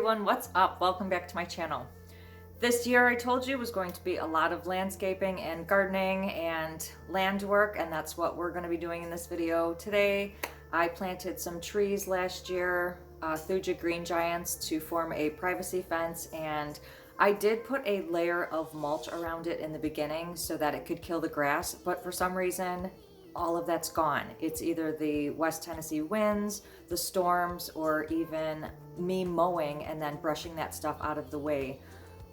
everyone, what's up? Welcome back to my channel. This year I told you was going to be a lot of landscaping and gardening and land work, and that's what we're going to be doing in this video. Today I planted some trees last year, Thuja green giants, to form a privacy fence, and I did put a layer of mulch around it in the beginning so that it could kill the grass, but for some reason all of that's gone. It's either the West Tennessee winds, the storms, or even me mowing and then brushing that stuff out of the way,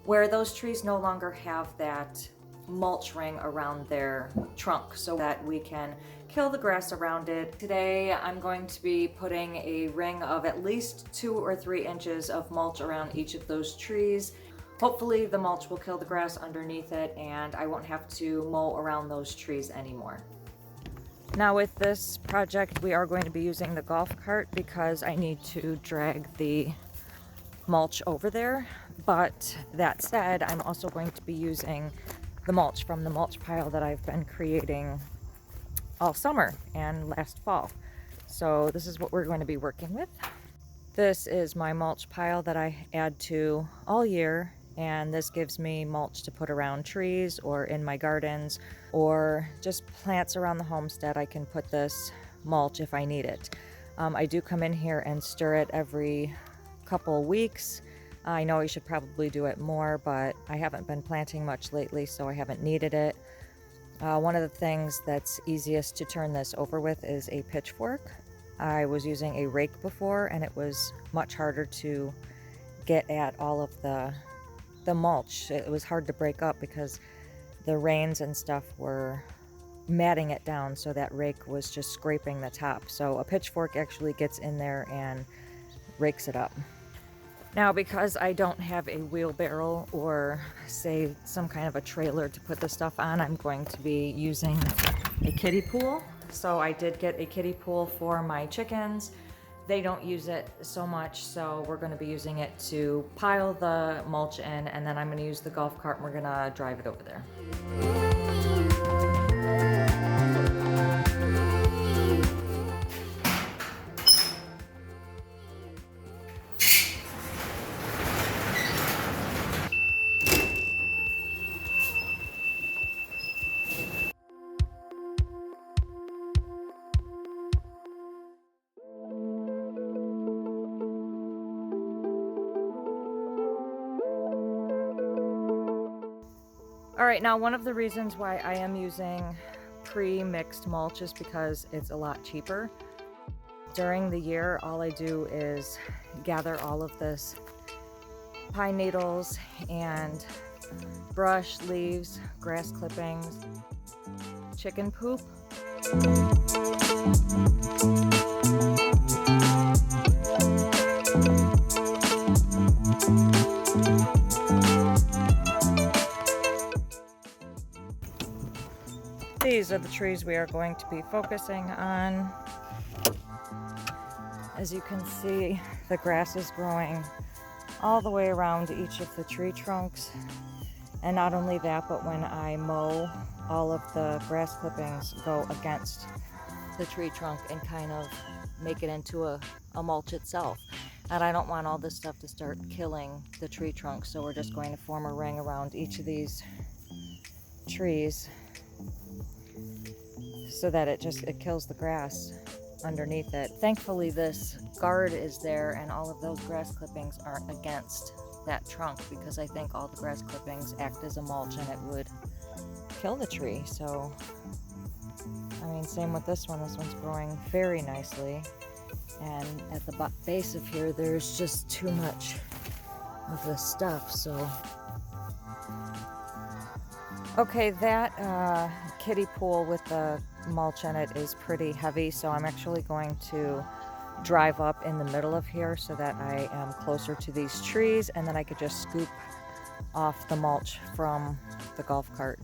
where those trees no longer have that mulch ring around their trunk so that we can kill the grass around it. Today I'm going to be putting a ring of at least 2 or 3 inches of mulch around each of those trees. Hopefully the mulch will kill the grass underneath it and I won't have to mow around those trees anymore. Now with this project, we are going to be using the golf cart because I need to drag the mulch over there. But that said, I'm also going to be using the mulch from the mulch pile that I've been creating all summer and last fall. So this is what we're going to be working with. This is my mulch pile that I add to all year, and this gives me mulch to put around trees or in my gardens or just plants around the homestead. I can put this mulch if I need it. I do come in here and stir it every couple weeks. I know I should probably do it more, but I haven't been planting much lately, so I haven't needed it. One of the things that's easiest to turn this over with is a pitchfork. I was using a rake before and it was much harder to get at all of the mulch. It was hard to break up because the rains and stuff were matting it down, so that rake was just scraping the top. So a pitchfork actually gets in there and rakes it up. Now, because I don't have a wheelbarrow or say some kind of a trailer to put the stuff on, I'm going to be using a kiddie pool. So I did get a kiddie pool for my chickens. They don't use it so much, so we're going to be using it to pile the mulch in, and then I'm going to use the golf cart and we're going to drive it over there. Alright, now one of the reasons why I am using pre-mixed mulch is because it's a lot cheaper. During the year, all I do is gather all of this pine needles and brush, leaves, grass clippings, chicken poop. These are the trees we are going to be focusing on. As you can see, the grass is growing all the way around each of the tree trunks. And not only that, but when I mow, all of the grass clippings go against the tree trunk and kind of make it into a mulch itself. And I don't want all this stuff to start killing the tree trunk, so we're just going to form a ring around each of these trees so that it kills the grass underneath it. Thankfully this guard is there and all of those grass clippings aren't against that trunk, because I think all the grass clippings act as a mulch and it would kill the tree. So I mean, same with this one. This one's growing very nicely, and at the base of here there's just too much of this stuff. So okay, that kiddie pool with the mulch in it is pretty heavy, so I'm actually going to drive up in the middle of here so that I am closer to these trees, and then I could just scoop off the mulch from the golf cart.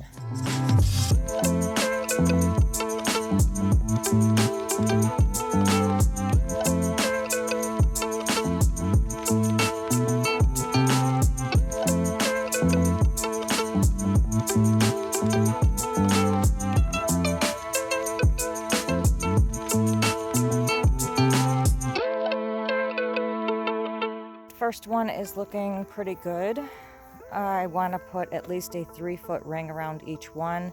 first one is looking pretty good. I want to put at least a 3-foot ring around each one,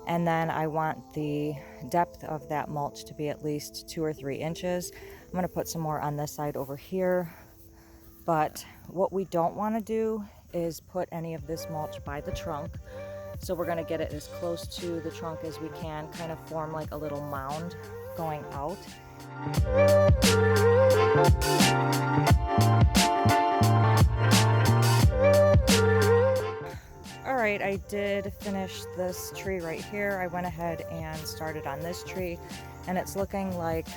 and then I want the depth of that mulch to be at least 2 or 3 inches. I'm going to put some more on this side over here, but what we don't want to do is put any of this mulch by the trunk. So we're going to get it as close to the trunk as we can, kind of form like a little mound going out. Alright, I did finish this tree right here. I went ahead and started on this tree, and it's looking like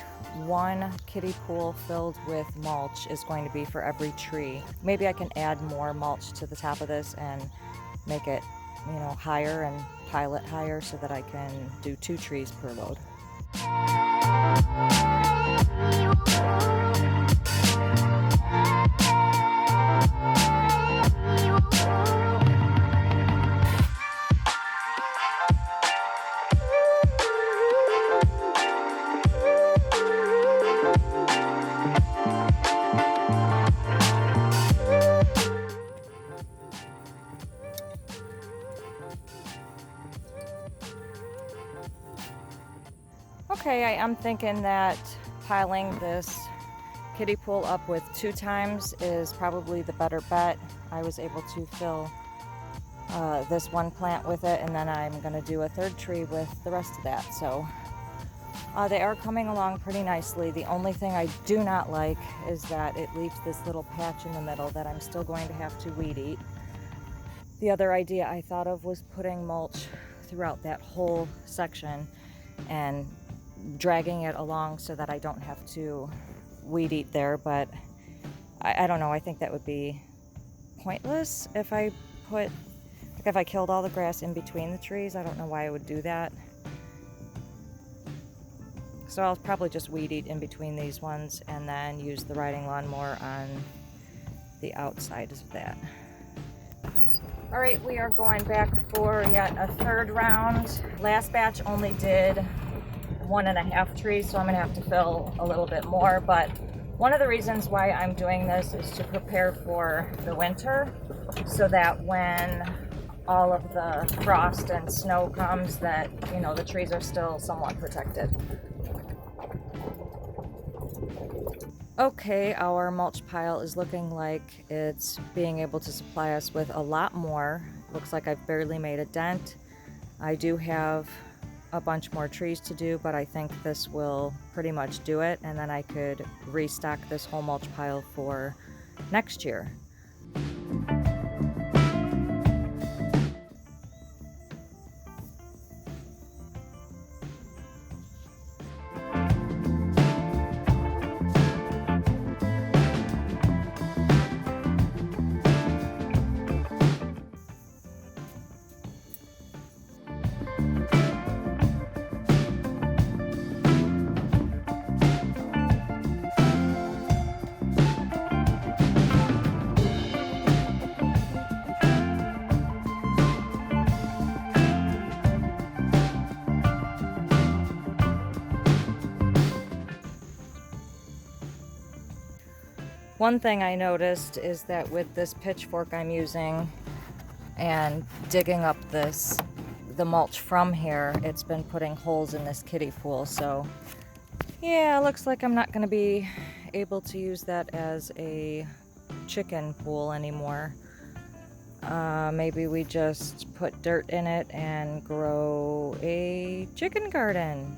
one kiddie pool filled with mulch is going to be for every tree. Maybe I can add more mulch to the top of this and make it, you know, higher and pile it higher so that I can do 2 trees per load. Okay, I am thinking that piling this kiddie pool up with 2 times is probably the better bet. I was able to fill this one plant with it, and then I'm going to do a 3rd tree with the rest of that. So they are coming along pretty nicely. The only thing I do not like is that it leaves this little patch in the middle that I'm still going to have to weed eat. The other idea I thought of was putting mulch throughout that whole section and dragging it along so that I don't have to weed eat there, but I don't know, I think that would be pointless if I put, like if I killed all the grass in between the trees. I don't know why I would do that. So I'll probably just weed eat in between these ones and then use the riding lawnmower on the outside of that. All right, we are going back for yet a 3rd round. Last batch only did 1.5 trees, so I'm gonna have to fill a little bit more, but one of the reasons why I'm doing this is to prepare for the winter, so that when all of the frost and snow comes, that, you know, the trees are still somewhat protected. Okay, our mulch pile is looking like it's being able to supply us with a lot more. Looks like I've barely made a dent. I do have a bunch more trees to do, but I think this will pretty much do it, and then I could restock this whole mulch pile for next year. One thing I noticed is that with this pitchfork I'm using and digging up the mulch from here, it's been putting holes in this kiddie pool. So yeah, it looks like I'm not going to be able to use that as a chicken pool anymore. Maybe we just put dirt in it and grow a chicken garden.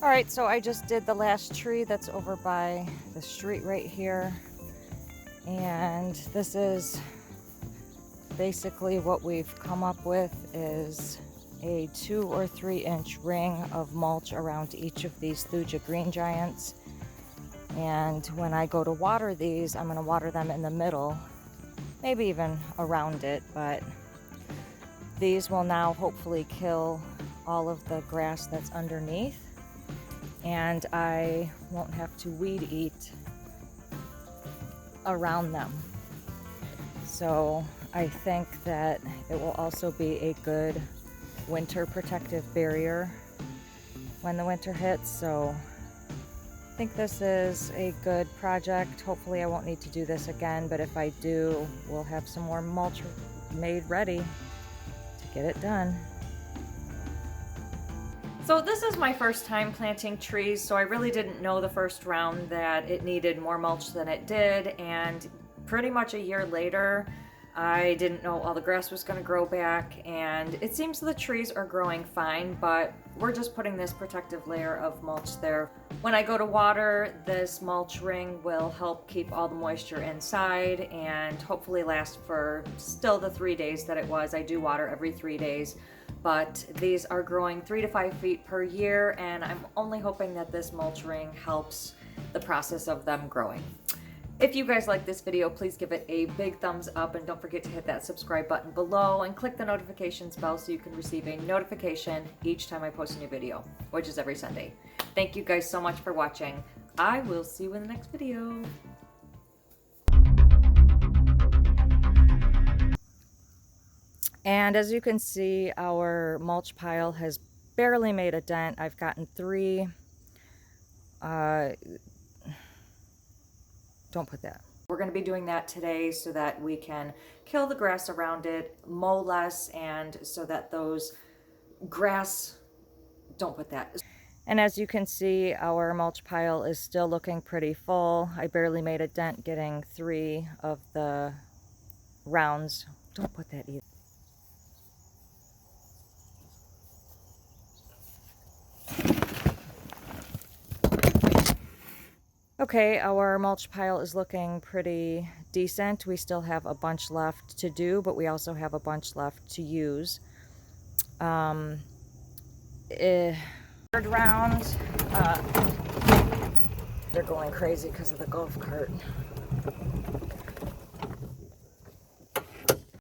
Alright, so I just did the last tree that's over by the street right here. And this is basically what we've come up with, is a 2 or 3 inch ring of mulch around each of these Thuja green giants. And when I go to water these, I'm going to water them in the middle, maybe even around it, but these will now hopefully kill all of the grass that's underneath, and I won't have to weed eat around them. So I think that it will also be a good winter protective barrier when the winter hits. So I think this is a good project. Hopefully I won't need to do this again, but if I do, we'll have some more mulch made ready to get it done. So this is my first time planting trees, so I really didn't know the first round that it needed more mulch than it did, and pretty much a year later, I didn't know all the grass was going to grow back, and it seems the trees are growing fine, but we're just putting this protective layer of mulch there. When I go to water, this mulch ring will help keep all the moisture inside and hopefully last for still the 3 days that it was. I do water every 3 days, but these are growing 3 to 5 feet per year, and I'm only hoping that this mulch ring helps the process of them growing. If you guys like this video, please give it a big thumbs up, and don't forget to hit that subscribe button below and click the notifications bell so you can receive a notification each time I post a new video, which is every Sunday. Thank you guys so much for watching. I will see you in the next video. And as you can see, our mulch pile has barely made a dent. I've gotten 3 don't put that. We're going to be doing that today so that we can kill the grass around it, mow less, and so that those grass, don't put that. And as you can see, our mulch pile is still looking pretty full. I barely made a dent getting 3 of the rounds. Don't put that either. Okay, our mulch pile is looking pretty decent. We still have a bunch left to do, but we also have a bunch left to use. Third round, they're going crazy because of the golf cart.